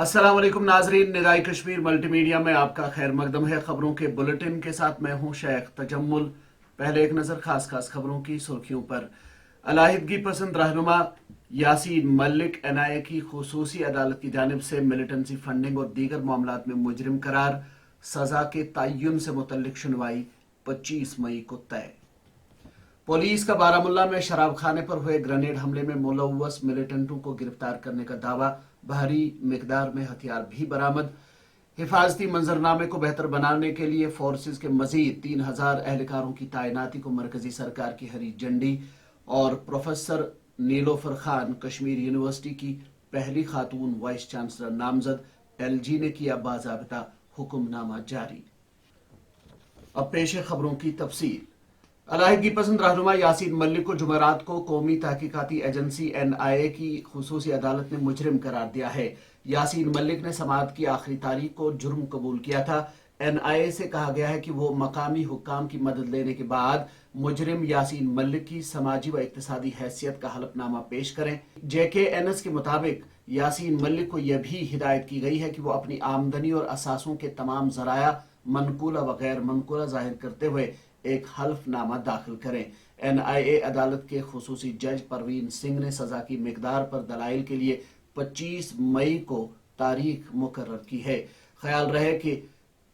अस्सलाम वालेकुम नाजरीन, निगाह कश्मीर मल्टीमीडिया में आपका खैर मकदम है। खबरों के बुलेटिन के साथ मैं हूं शेख तजम्मुल। पहले एक नजर खास खबरों की सुर्खियों पर। अलाहिदगी पसंद रहनुमा यासीन मलिक एनआईए की खुसूसी अदालत की जानिब से मिलिटेंसी फंडिंग और दीगर मामलात में मुजरिम करार, सजा के तयन से मुतल्लिक सुनवाई 25 मई को तय। पुलिस का बारामुल्ला में शराब खाने पर हुए ग्रेनेड हमले में मुलव्वस मिलिटेंटों को गिरफ्तार करने का दावा, भारी मिकदार में हथियार भी बरामद। हिफाजती मंजरनामे को बेहतर बनाने के लिए फोर्सेज के मजीद 3000 एहलकारों की तैनाती को मरकजी सरकार की हरी झंडी। और प्रोफेसर नीलोफर खान कश्मीर यूनिवर्सिटी की पहली खातून वाइस चांसलर नामजद, एलजी ने किया बाज़ाबिता हुक्मनामा जारी। अब पेश है खबरों की तफसील। अलाहिदगी पसंद रहनुमा यासीन मलिक को जुमेरात को कौमी तहकीकाती एजेंसी एनआईए की खुसूसी अदालत ने मुजरिम करार दिया है। यासीन मलिक ने समाअत की आखिरी तारीख को जुर्म कबूल किया था। एनआईए से कहा गया है कि वो मकामी हुक्काम की मदद लेने के बाद मुजरिम यासीन मलिक की समाजी व इक्तिसादी हैसियत का हलफनामा पेश करें। जेकेएनएस के मुताबिक यासीन मलिक को यह भी हिदायत की गई है कि वो अपनी आमदनी और असासों के तमाम जराया मनकूला व गैर मनकूला जाहिर करते हुए एक हल्फनामा दाखिल करें। एनआईए अदालत के खुसूसी जज परवीन सिंह ने सजा की मिकदार पर दलाइल के लिए 25 मई को तारीख मुकर्रर की है। ख्याल रहे कि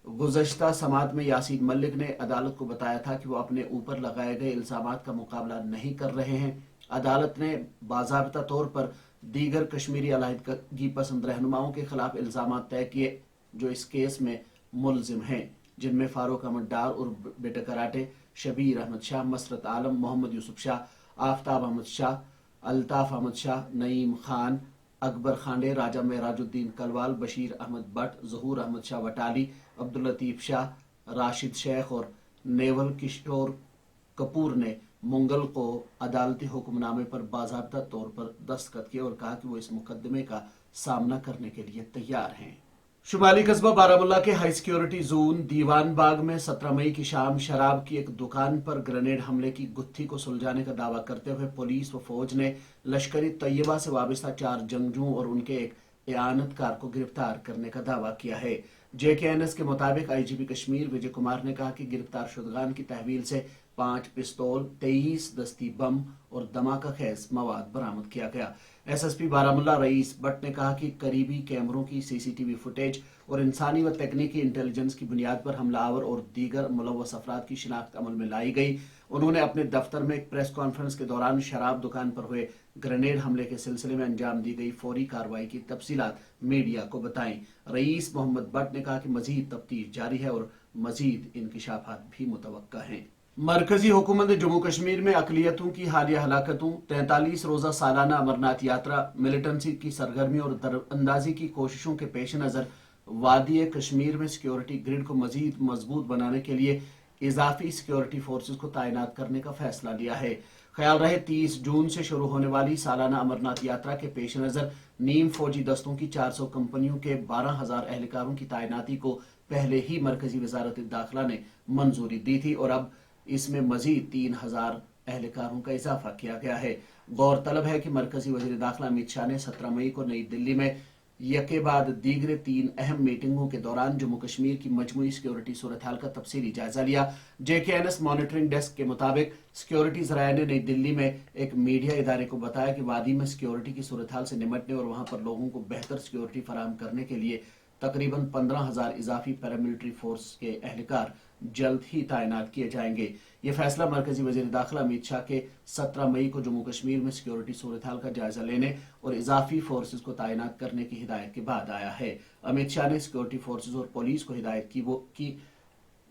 गुज़श्ता समाअत में यासीन मलिक ने अदालत को बताया था कि वो अपने ऊपर लगाए गए इल्जामात का मुकाबला नहीं कर रहे हैं। अदालत ने बाज़ाबिता तौर पर दीगर कश्मीरी अलाहिदगी पसंद रहनुमाओं के खिलाफ इल्जामात तय किए जो इस केस में मुलजिम हैं, जिनमें फारूक अहमद डार और बेटा कराटे, शबीर अहमद शाह, मसरत आलम, मोहम्मद यूसुफ शाह, आफ्ताब अहमद शाह, अल्ताफ अहमद शाह, नईम खान, अकबर खांडे, राजा मेराजुद्दीन कलवाल, बशीर अहमद बट, जहूर अहमद शाह वटाली, अब्दुल लतीफ शाह, राशिद शेख और नेवल किशोर कपूर ने मंगल को अदालती हुक्मनामे पर बाज़ाब्ता तौर पर दस्तखत किए और कहा कि वो इस मुकदमे का सामना करने के लिए तैयार हैं। शुमाली कस्बा बारामुल्ला के हाई सिक्योरिटी जोन दीवान बाग में 17 मई की शाम शराब की एक दुकान पर ग्रेनेड हमले की गुत्थी को सुलझाने का दावा करते हुए पुलिस व फौज ने लश्करी तैयबा से वाबस्ता 4 जंगजुओं और उनके एक एआनतकार को गिरफ्तार करने का दावा किया है। जेकेएनएस के मुताबिक आईजीपी कश्मीर विजय कुमार ने कहा कि गिरफ्तार शुदगान की तहवील से 5 पिस्तौल, 23 दस्ती बम और धमाका खेज मवाद बरामद किया गया। एसएसपी बारामुल्ला रईस बट ने कहा कि करीबी कैमरों की सीसीटीवी फुटेज और इंसानी व तकनीकी इंटेलिजेंस की बुनियाद पर हमलावर और दीगर मुलव्वस अफराद की शिनाख्त अमल में लाई गई। उन्होंने अपने दफ्तर में एक प्रेस कॉन्फ्रेंस के दौरान शराब दुकान पर हुए ग्रेनेड हमले के सिलसिले में अंजाम दी गई फौरी कार्रवाई की तफसीलात मीडिया को बताई। रईस मोहम्मद बट ने कहा कि मजीद तफ्तीश जारी है और मजीद इंकिशाफात भी मुतवक्का हैं। मरकजी हुकूमत जम्मू कश्मीर में अकलियतों की हालिया हलाकतों, 43 रोजा सालाना अमरनाथ यात्रा, मिलिटेंसी की सरगर्मी और दरअंदाजी की कोशिशों के पेश नज़र वादी कश्मीर में सिक्योरिटी ग्रिड को मजीद मजबूत बनाने के लिए इजाफी सिक्योरिटी फोर्सेज को तैनात करने का फैसला लिया है। ख्याल रहे 30 जून से शुरू होने वाली सालाना अमरनाथ यात्रा के पेश नज़र नीम फौजी दस्तों की 400 कंपनियों के 12,000 एहलकारों की तैनाती को पहले ही मरकजी वजारत दाखिला ने मंजूरी दी थी और अब इसमें मजीद 3000 एहलकारों का इजाफा किया गया है। गौरतलब है कि मरकजी वजीर दाखिला अमित शाह ने 17 मई को नई दिल्ली में यके बाद दीगरे 3 अहम मीटिंगों के दौरान जम्मू कश्मीर की मजमूई सिक्योरिटी सूरत हाल का तफसीली जायजा लिया। जेकेएनएस मॉनिटरिंग डेस्क के मुताबिक सिक्योरिटी जराये ने नई दिल्ली में एक मीडिया इदारे को बताया कि वादी में सिक्योरिटी की सूरत हाल से निमटने और वहां पर लोगों को बेहतर सिक्योरिटी फराहम करने के लिए तकरीबन 15,000 इजाफी पैरामिलिट्री फोर्स के एहलकार जल्द ही तैनात किए जाएंगे। ये फैसला मरकजी वजीर दाखिला अमित शाह के 17 मई को जम्मू कश्मीर में सिक्योरिटी सूरत हाल का जायजा लेने और इजाफी फोर्सेज को तैनात करने की हिदायत के बाद आया है। अमित शाह ने सिक्योरिटी फोर्सेज और पुलिस को हिदायत की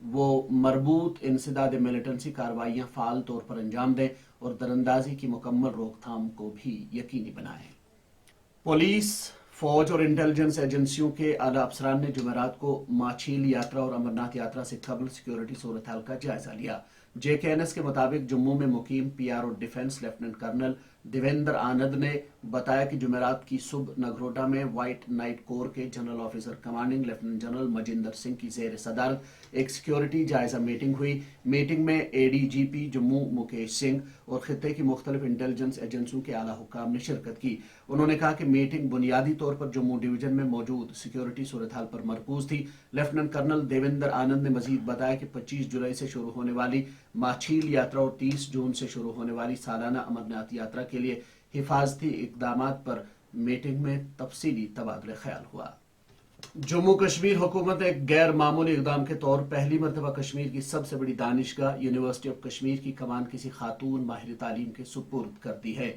वो मरबूत इंसदाद मिलिटेंसी कार्रवाइयां फाल तौर पर अंजाम दें और दरअंदाजी की मुकम्मल रोकथाम को भी यकीनी बनाएं। पुलिस, फौज और इंटेलिजेंस एजेंसियों के आला अफसरान ने जुमेरात को माछील यात्रा और अमरनाथ यात्रा से कबल सिक्योरिटी सूरत हाल का जायजा लिया। जेकेएनएस के मुताबिक जम्मू में मुकीम PRO defence lieutenant colonel Devender Anand ने बताया कि जुमेरात की सुबह नगरोटा में व्हाइट नाइट कोर के general officer commanding lieutenant general Majinder Singh की जेर सदारत एक सिक्योरिटी जायजा मीटिंग हुई। मीटिंग में ADGP जम्मू मुकेश सिंह और खित्ते की मुख्तलिफ इंटेलिजेंस एजेंसियों के आला हुक्काम ने शिरकत की। उन्होंने कहा कि मीटिंग बुनियादी तौर पर जम्मू डिवीजन में मौजूद सिक्योरिटी सूरत हाल पर मरकूज थी। लेफ्टिनेंट कर्नल देवेंद्र आनंद ने मजीद बताया कि 25 जुलाई से शुरू होने वाली माछील यात्रा और 30 जून से शुरू होने वाली सालाना अमरनाथ यात्रा के लिए हिफाजती इकदाम पर मीटिंग में तफसीली तबादला ख्याल हुआ। जम्मू कश्मीर हुकूमत ने एक गैर मामूली इकदाम के तौर पहली मरतबा कश्मीर की सबसे बड़ी दानिशगाह यूनिवर्सिटी ऑफ कश्मीर की कमान किसी खातून माहिर तालीम के सुपुर्द कर दी है।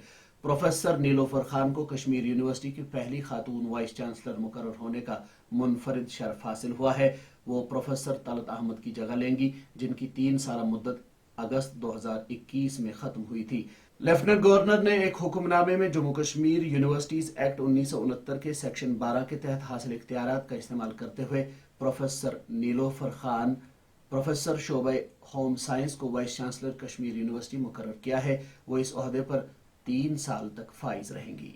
प्रोफेसर नीलोफर खान को कश्मीर यूनिवर्सिटी की पहली खातून वाइस चांसलर मुकर्रर होने का मुनफरिद शर्फ हासिल हुआ है। वो प्रोफेसर तलत अहमद की जगह लेंगी, जिनकी 3 साल मुद्दत अगस्त 2021 में खत्म हुई थी। लेफ्टिनेंट गवर्नर ने एक हुक्मनामे में जम्मू कश्मीर यूनिवर्सिटीज एक्ट 1969 के सेक्शन 12 के तहत हासिल इख्तियारात का इस्तेमाल करते हुए प्रोफेसर नीलोफर खान प्रोफेसर शोबे होम साइंस को वाइस चांसलर कश्मीर यूनिवर्सिटी मुकर्रर किया है। वो इस ओहदे पर 3 साल तक फाइज रहेंगी।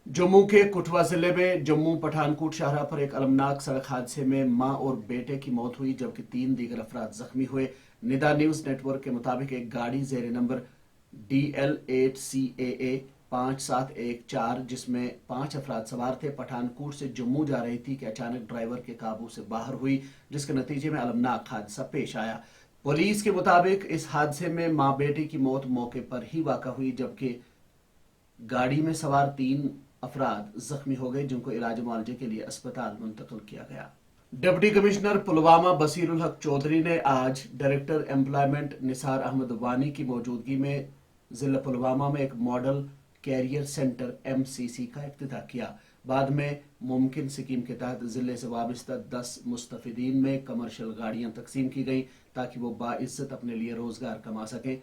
जम्मू के कठुआ जिले में जम्मू पठानकोट शाहराह पर एक अलमनाक सड़क हादसे में मां और बेटे की मौत हुई, जबकि 3 दीगर अफराद जख्मी हुए। निदा न्यूज नेटवर्क के मुताबिक एक गाड़ी जेर नंबर DL8CAA 5714 जिसमें 5 अफराद सवार थे, पठानकोट से जम्मू जा रही थी कि अचानक ड्राइवर के काबू से बाहर हुई, जिसके नतीजे में अलमनाक हादसा पेश आया। पुलिस के मुताबिक इस हादसे में मां बेटे की मौत मौके पर ही वाक़ा हुई, जबकि गाड़ी में सवार 3 अफराद जख्मी हो गए, जिनको इलाज मुआवजे के लिए अस्पताल मुंतकिल किया गया। डिप्टी कमिश्नर पुलवामा बसीरुल हक चौधरी ने आज डायरेक्टर एम्प्लॉयमेंट निसार अहमद वानी की मौजूदगी में जिला पुलवामा में एक मॉडल कैरियर सेंटर MCC का इफ्तिताह किया। बाद में मुमकिन स्कीम के तहत जिले से वाबस्ता 10 मुस्तफिदीन में कमर्शियल गाड़ियां तकसीम की गई ताकि वो बाइज्जत अपने लिए रोजगार कमा सकें।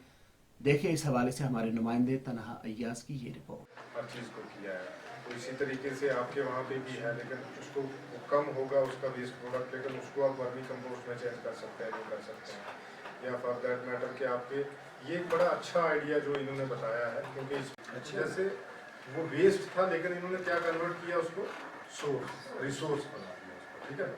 देखिए इस हवाले से हमारे नुमाइंदे तनहा अय्याज की ये रिपोर्ट। हर चीज़ को किया है, तो इसी तरीके से आपके वहाँ पे भी है, लेकिन उसको कम होगा उसका वेस्ट प्रोडक्ट, लेकिन उसको आप वर्मी कंपोस्ट में चेंज कर सकते हैं, जो कर सकते हैं, या फॉर दैट मैटर कि आपके ये एक बड़ा अच्छा आइडिया जो इन्होंने बताया है, क्योंकि जैसे वो वेस्ट था लेकिन इन्होंने क्या कन्वर्ट किया उसको रिसोर्स बना दिया उसको, ठीक है।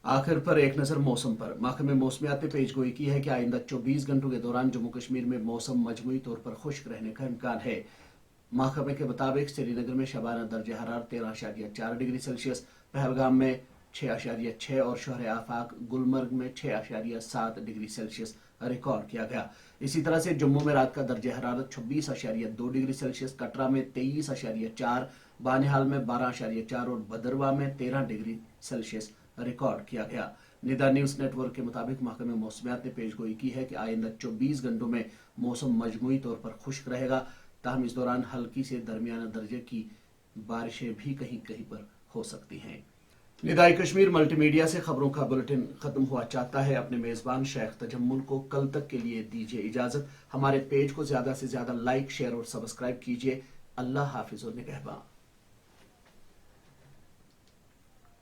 आखिर पर एक नजर मौसम पर। महकमे मौसमियात ने पेशगोई की है कि आइंदा 24 घंटों के दौरान जम्मू कश्मीर में मौसम मजमूई तौर पर खुश्क रहने का इम्कान है। महकमे के मुताबिक श्रीनगर में शबाना दर्ज हरारत 13.4 डिग्री सेल्सियस, पहलगाम में 6.6 और शहर आफाक गुलमर्ग में 6.7 डिग्री सेल्सियस रिकॉर्ड किया गया। इसी तरह से जम्मू में रात का दर्ज हरारत 26.2 डिग्री सेल्सियस, कटरा में 23.4, बानिहाल में 12.4 और भदरवा में 13 डिग्री सेल्सियस रिकॉर्ड किया गया। निदा न्यूज नेटवर्क के मुताबिक महकमे मौसमियात ने पेशगोई की है कि आइंदा 24 घंटों में मौसम मजमूई तौर पर खुश्क रहेगा, ताहम इस दौरान हल्की से दरमियाना दर्जे की बारिशें भी कहीं कहीं पर हो सकती हैं। निदाई कश्मीर मल्टीमीडिया से खबरों का बुलेटिन खत्म हुआ चाहता है। अपने मेजबान शेख तजम्मुल को कल तक के लिए दीजिए इजाजत। हमारे पेज को ज्यादा से ज्यादा लाइक, शेयर और सब्सक्राइब कीजिए। अल्लाह हाफिज और निगहबान।